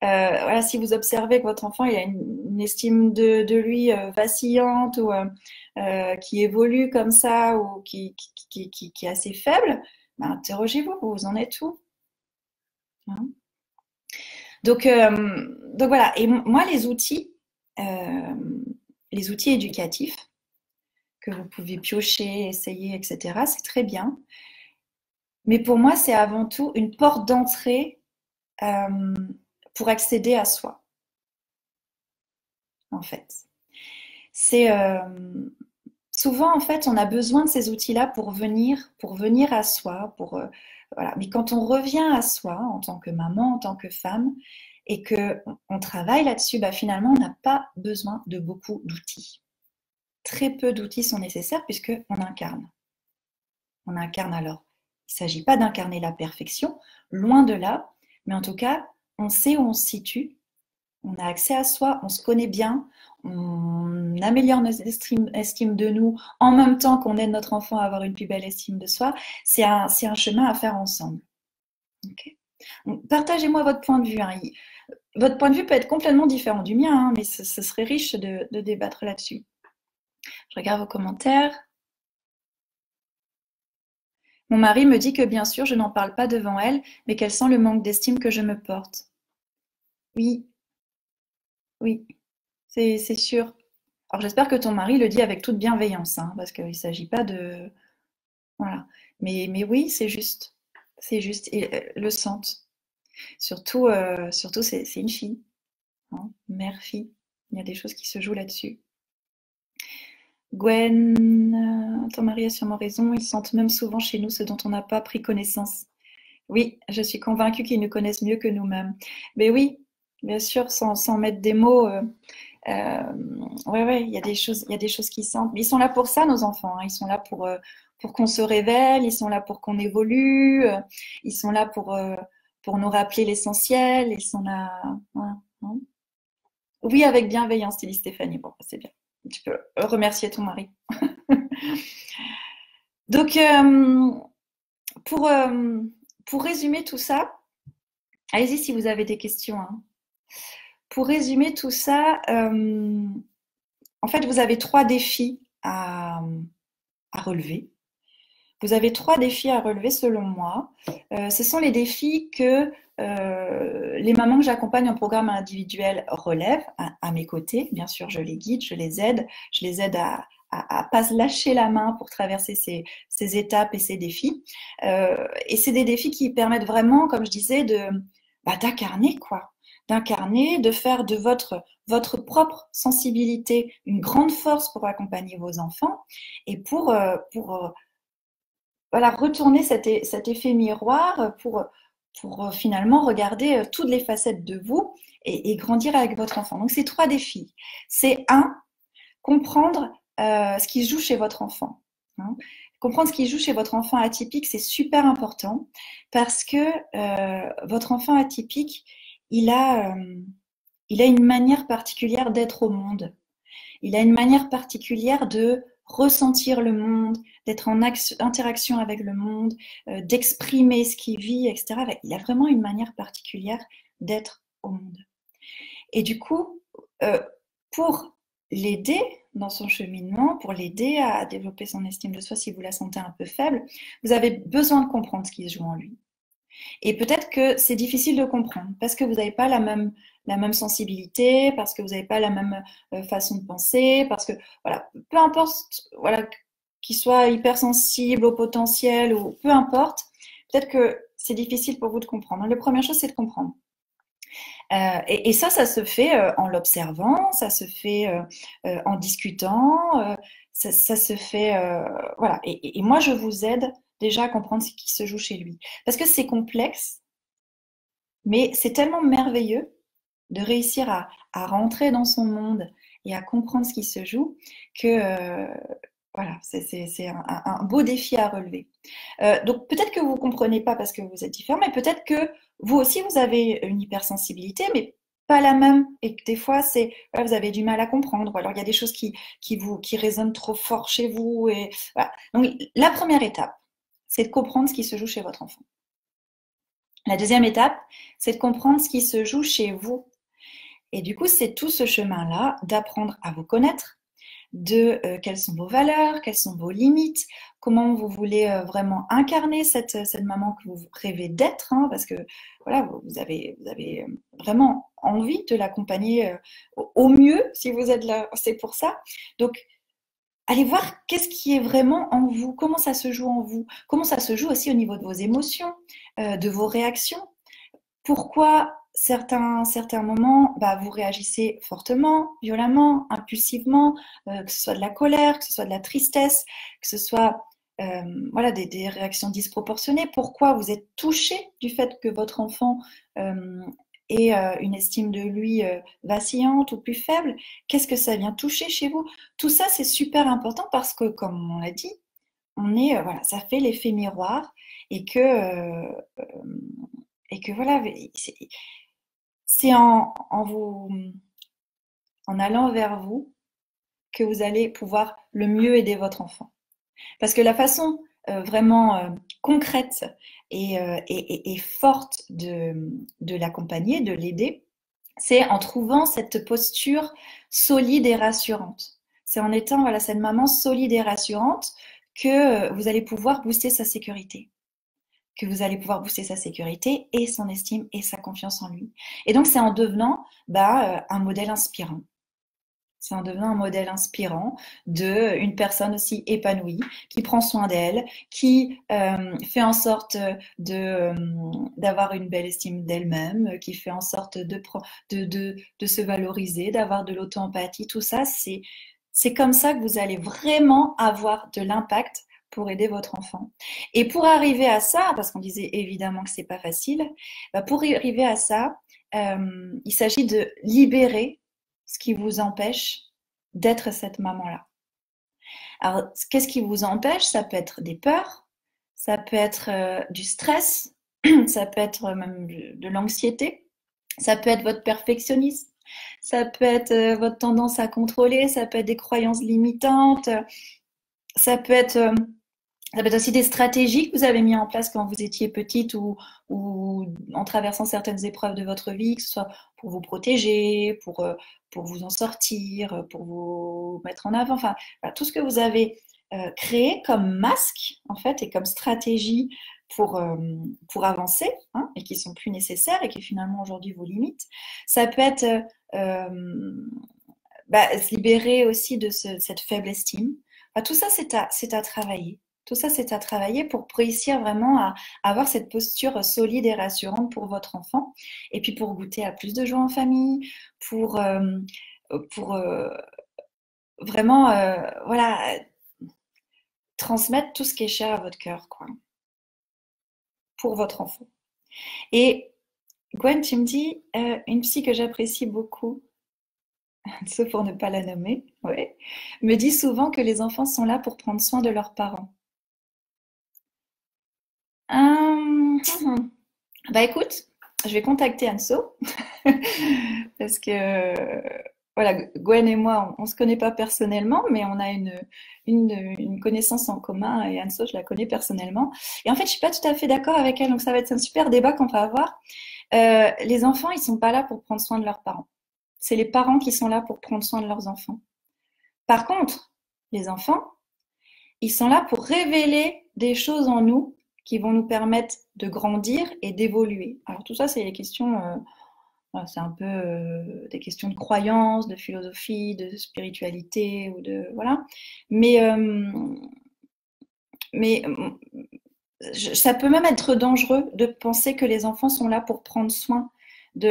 Voilà, si vous observez que votre enfant il a une estime de lui vacillante ou qui évolue comme ça ou qui est assez faible, ben, interrogez-vous, vous en êtes où hein. Donc voilà, et moi les outils éducatifs que vous pouvez piocher, essayer, etc., c'est très bien. Mais pour moi, c'est avant tout une porte d'entrée pour accéder à soi, en fait. C'est souvent, en fait, on a besoin de ces outils-là pour venir à soi, voilà. Mais quand on revient à soi, en tant que maman, en tant que femme, et que on travaille là-dessus, bah, finalement, on n'a pas besoin de beaucoup d'outils. Très peu d'outils sont nécessaires puisqu'on incarne. On incarne alors. Il ne s'agit pas d'incarner la perfection, loin de là, mais en tout cas, on sait où on se situe, on a accès à soi, on se connaît bien, on améliore notre estime de nous en même temps qu'on aide notre enfant à avoir une plus belle estime de soi. C'est un chemin à faire ensemble. Okay. Partagez-moi votre point de vue. Hein. Votre point de vue peut être complètement différent du mien, hein, mais ce serait riche de débattre là-dessus. Je regarde vos commentaires. Mon mari me dit que bien sûr, je n'en parle pas devant elle, mais qu'elle sent le manque d'estime que je me porte. Oui, oui, c'est sûr. Alors j'espère que ton mari le dit avec toute bienveillance, hein, parce qu'il ne s'agit pas de... Voilà. Mais oui, c'est juste. C'est juste. Et le sentent. Surtout, c'est une fille. Hein, mère-fille. Il y a des choses qui se jouent là-dessus. Gwen, ton mari a sûrement raison. Ils sentent même souvent chez nous ce dont on n'a pas pris connaissance. Oui, je suis convaincue qu'ils nous connaissent mieux que nous-mêmes. Mais oui, bien sûr, sans mettre des mots. Ouais, il y a des choses qui sentent. Mais ils sont là pour ça, nos enfants. Hein. Ils sont là pour qu'on se révèle. Ils sont là pour qu'on évolue. Ils sont là pour nous rappeler l'essentiel. Ils sont là. Voilà, hein. Oui, avec bienveillance, dit Stéphanie. Bon, c'est bien. Tu peux remercier ton mari. Donc, pour résumer tout ça, allez-y si vous avez des questions. Hein. Pour résumer tout ça, en fait, vous avez 3 défis à relever. Vous avez 3 défis à relever selon moi. Ce sont les défis que les mamans que j'accompagne en programme individuel relèvent à mes côtés. Bien sûr, je les guide, je les aide à pas se lâcher la main pour traverser ces étapes et ces défis. Et c'est des défis qui permettent vraiment, comme je disais, d'incarner quoi. D'incarner, de faire de votre propre sensibilité une grande force pour accompagner vos enfants et pour voilà, retourner cet effet miroir pour finalement regarder toutes les facettes de vous et grandir avec votre enfant. Donc, c'est 3 défis. C'est 1, comprendre ce qui se joue chez votre enfant. Hein. Comprendre ce qui joue chez votre enfant atypique, c'est super important parce que votre enfant atypique, il a, euh, il a une manière particulière d'être au monde. Il a une manière particulière de ressentir le monde, d'être en interaction avec le monde, d'exprimer ce qu'il vit, etc. Il a vraiment une manière particulière d'être au monde. Et du coup, euh, pour l'aider dans son cheminement, pour l'aider à développer son estime de soi si vous la sentez un peu faible, vous avez besoin de comprendre ce qui se joue en lui. Et peut-être que c'est difficile de comprendre parce que vous n'avez pas la même sensibilité, parce que vous n'avez pas la même façon de penser, parce que, voilà, peu importe, voilà, qu'il soit hypersensible au potentiel ou peu importe, peut-être que c'est difficile pour vous de comprendre. La première chose, c'est de comprendre. Et ça se fait en l'observant, ça se fait en discutant, ça se fait, voilà. Et moi, je vous aide déjà à comprendre ce qui se joue chez lui. Parce que c'est complexe, mais c'est tellement merveilleux de réussir à rentrer dans son monde et à comprendre ce qui se joue que voilà, c'est un beau défi à relever. Donc peut-être que vous ne comprenez pas parce que vous êtes différent, mais peut-être que vous aussi vous avez une hypersensibilité, mais pas la même, et que des fois c'est voilà, vous avez du mal à comprendre, ou alors il y a des choses qui résonnent trop fort chez vous. Et voilà. Donc la première étape, c'est de comprendre ce qui se joue chez votre enfant. La deuxième étape, c'est de comprendre ce qui se joue chez vous. Et du coup, c'est tout ce chemin-là d'apprendre à vous connaître, de quelles sont vos valeurs, quelles sont vos limites, comment vous voulez vraiment incarner cette maman que vous rêvez d'être, hein, parce que voilà, vous avez vraiment envie de l'accompagner au mieux si vous êtes là, c'est pour ça. Donc, allez voir qu'est-ce qui est vraiment en vous, comment ça se joue en vous, comment ça se joue aussi au niveau de vos émotions, de vos réactions. Pourquoi certains moments, bah, vous réagissez fortement, violemment, impulsivement, que ce soit de la colère, que ce soit de la tristesse, que ce soit voilà, des réactions disproportionnées. Pourquoi vous êtes touché du fait que votre enfant ait une estime de lui vacillante ou plus faible? Qu'est-ce que ça vient toucher chez vous? Tout ça, c'est super important parce que, comme on l'a dit, voilà, ça fait l'effet miroir et que voilà, c'est en allant vers vous que vous allez pouvoir le mieux aider votre enfant. Parce que la façon vraiment concrète et forte de l'accompagner, de l'aider, c'est en trouvant cette posture solide et rassurante. C'est en étant voilà, cette maman solide et rassurante que vous allez pouvoir booster sa sécurité. Que vous allez pouvoir booster sa sécurité et son estime et sa confiance en lui. Et donc, c'est en devenant un modèle inspirant. C'est en devenant un modèle inspirant d'une personne aussi épanouie, qui prend soin d'elle, qui fait en sorte d'avoir une belle estime d'elle-même, qui fait en sorte de se valoriser, d'avoir de l'auto-empathie. Tout ça, c'est comme ça que vous allez vraiment avoir de l'impact pour aider votre enfant. Et pour arriver à ça, parce qu'on disait évidemment que c'est pas facile, pour arriver à ça, il s'agit de libérer ce qui vous empêche d'être cette maman-là. Alors, qu'est-ce qui vous empêche? Ça peut être des peurs, ça peut être du stress, ça peut être même de l'anxiété, ça peut être votre perfectionnisme, ça peut être votre tendance à contrôler, ça peut être des croyances limitantes, ça peut être ça peut être aussi des stratégies que vous avez mis en place quand vous étiez petite ou en traversant certaines épreuves de votre vie, que ce soit pour vous protéger, pour vous en sortir, pour vous mettre en avant. Enfin, voilà, tout ce que vous avez créé comme masque, en fait, et comme stratégie pour avancer, hein, et qui sont plus nécessaires et qui finalement aujourd'hui vous limitent. Ça peut être se libérer aussi de cette faible estime. Enfin, tout ça, c'est à travailler. Tout ça, c'est à travailler pour réussir vraiment à avoir cette posture solide et rassurante pour votre enfant. Et puis pour goûter à plus de joie en famille, pour vraiment voilà, transmettre tout ce qui est cher à votre cœur, quoi, pour votre enfant. Et Gwen, tu me dis, une psy que j'apprécie beaucoup, sauf pour ne pas la nommer, ouais, me dit souvent que les enfants sont là pour prendre soin de leurs parents. Hum, Bah écoute, je vais contacter Anso parce que voilà, Gwen et moi, on se connaît pas personnellement, mais on a une connaissance en commun et Anso, je la connais personnellement. Et en fait, je suis pas tout à fait d'accord avec elle, donc ça va être un super débat qu'on va avoir. Les enfants, ils sont pas là pour prendre soin de leurs parents. C'est les parents qui sont là pour prendre soin de leurs enfants. Par contre, les enfants, ils sont là pour révéler des choses en nous qui vont nous permettre de grandir et d'évoluer. Alors tout ça, c'est les questions, voilà, c'est un peu des questions de croyance, de philosophie, de spiritualité ou de voilà. Mais mais ça peut même être dangereux de penser que les enfants sont là pour prendre soin de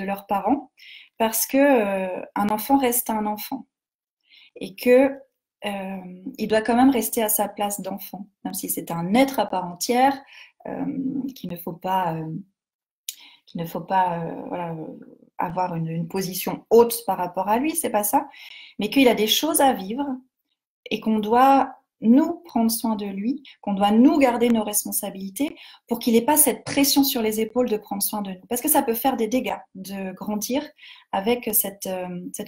leurs parents, parce que un enfant reste un enfant et que il doit quand même rester à sa place d'enfant, même si c'est un être à part entière, euh, qu'il ne faut pas, voilà, avoir une position haute par rapport à lui, c'est pas ça, mais qu'il a des choses à vivre et qu'on doit nous prendre soin de lui, qu'on doit nous garder nos responsabilités pour qu'il n'ait pas cette pression sur les épaules de prendre soin de nous. Parce que ça peut faire des dégâts de grandir avec cette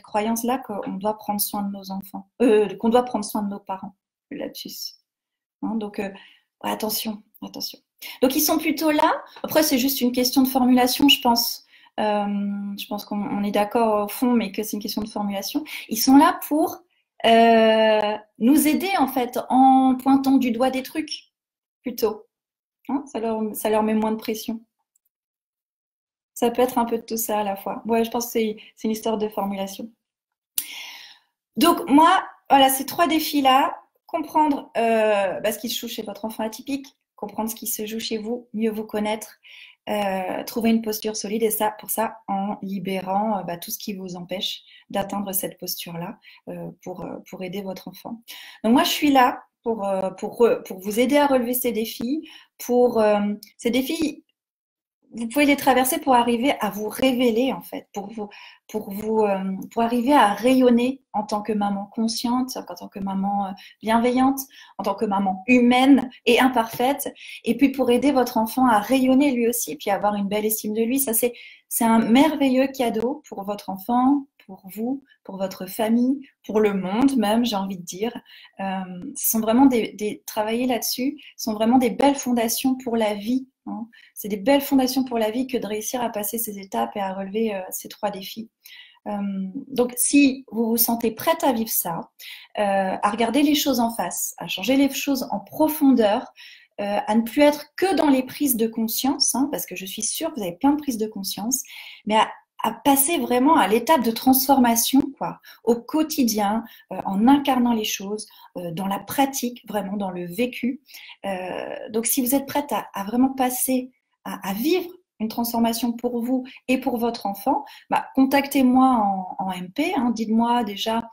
croyance-là qu'on doit prendre soin de nos enfants, qu'on doit prendre soin de nos parents, le lapsus. Hein, donc, ouais, attention, attention. Donc, ils sont plutôt là. Après, c'est juste une question de formulation, je pense. Je pense qu'on est d'accord au fond, mais que c'est une question de formulation. Ils sont là pour nous aider, en fait, en pointant du doigt des trucs, plutôt. Hein, ça leur met moins de pression. Ça peut être un peu de tout ça à la fois. Ouais, je pense que c'est une histoire de formulation. Donc, moi, voilà, ces trois défis-là, comprendre ce qui se joue chez votre enfant atypique, comprendre ce qui se joue chez vous, mieux vous connaître, trouver une posture solide, et ça, pour ça, en libérant tout ce qui vous empêche d'atteindre cette posture-là pour aider votre enfant. Donc, moi, je suis là pour vous aider à relever ces défis. Ces défis, vous pouvez les traverser pour arriver à vous révéler, en fait, pour arriver à rayonner en tant que maman consciente, en tant que maman bienveillante, en tant que maman humaine et imparfaite, et puis pour aider votre enfant à rayonner lui aussi, et puis avoir une belle estime de lui. Ça, c'est un merveilleux cadeau pour votre enfant, pour vous, pour votre famille, pour le monde même, j'ai envie de dire. Ce sont vraiment travailler là-dessus, sont vraiment des belles fondations pour la vie, hein. C'est des belles fondations pour la vie que de réussir à passer ces étapes et à relever ces trois défis. Donc, si vous vous sentez prête à vivre ça, à regarder les choses en face, à changer les choses en profondeur, à ne plus être que dans les prises de conscience, hein, parce que je suis sûre que vous avez plein de prises de conscience, mais à passer vraiment à l'étape de transformation, quoi, au quotidien, en incarnant les choses, dans la pratique, vraiment dans le vécu. Donc, si vous êtes prête à vraiment passer à vivre une transformation pour vous et pour votre enfant, contactez-moi en MP, hein, dites-moi déjà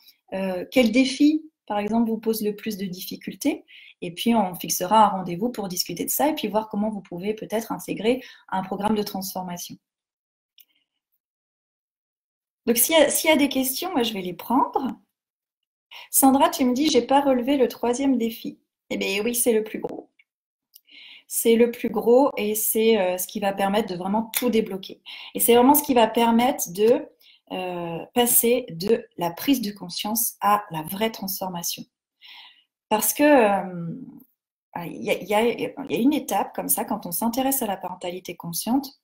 quel défi, par exemple, vous pose le plus de difficultés, et puis on fixera un rendez-vous pour discuter de ça et puis voir comment vous pouvez peut-être intégrer un programme de transformation. Donc s'il y a des questions, moi je vais les prendre. Sandra, tu me dis, j'ai pas relevé le troisième défi. Eh bien oui, c'est le plus gros. C'est le plus gros et c'est ce qui va permettre de vraiment tout débloquer. Et c'est vraiment ce qui va permettre de passer de la prise de conscience à la vraie transformation. Parce que il y a une étape comme ça quand on s'intéresse à la parentalité consciente,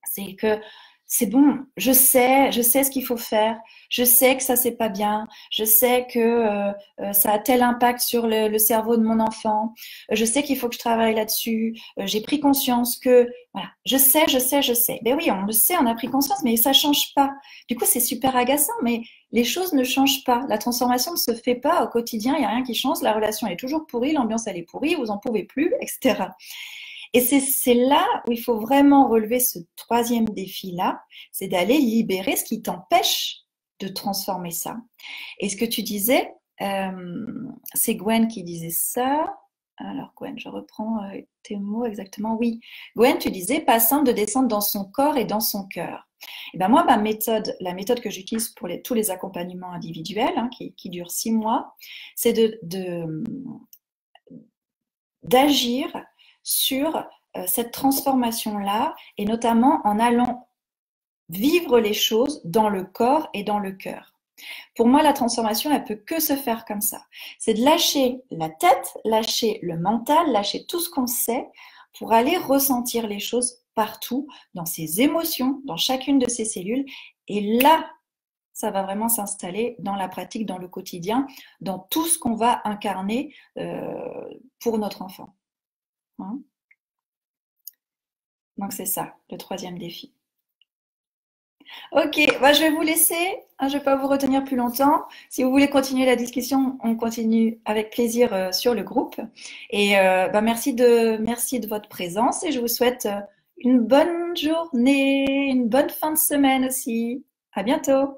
c'est que c'est bon, je sais ce qu'il faut faire, je sais que ça c'est pas bien, je sais que ça a tel impact sur le cerveau de mon enfant, je sais qu'il faut que je travaille là-dessus, j'ai pris conscience que, voilà, je sais. Ben oui, on le sait, on a pris conscience, mais ça change pas. Du coup, c'est super agaçant, mais les choses ne changent pas. La transformation ne se fait pas au quotidien, il n'y a rien qui change, la relation est toujours pourrie, l'ambiance elle est pourrie, vous en pouvez plus, etc. Et c'est là où il faut vraiment relever ce troisième défi-là, c'est d'aller libérer ce qui t'empêche de transformer ça. Et ce que tu disais, c'est Gwen qui disait ça. Alors Gwen, je reprends tes mots exactement. Oui, Gwen, tu disais pas simple de descendre dans son corps et dans son cœur. Et ben moi, la méthode que j'utilise pour tous les accompagnements individuels, hein, qui durent 6 mois, c'est d'agir sur cette transformation-là, et notamment en allant vivre les choses dans le corps et dans le cœur. Pour moi, la transformation, elle peut que se faire comme ça. C'est de lâcher la tête, lâcher le mental, lâcher tout ce qu'on sait pour aller ressentir les choses partout, dans ses émotions, dans chacune de ses cellules. Et là, ça va vraiment s'installer dans la pratique, dans le quotidien, dans tout ce qu'on va incarner pour notre enfant. Hein? Donc c'est ça, le troisième défi. Ok, bah, je vais vous laisser. Je ne vais pas vous retenir plus longtemps. Si vous voulez continuer la discussion, on continue avec plaisir sur le groupe. Et bah, merci de votre présence et je vous souhaite une bonne journée, une bonne fin de semaine aussi. À bientôt.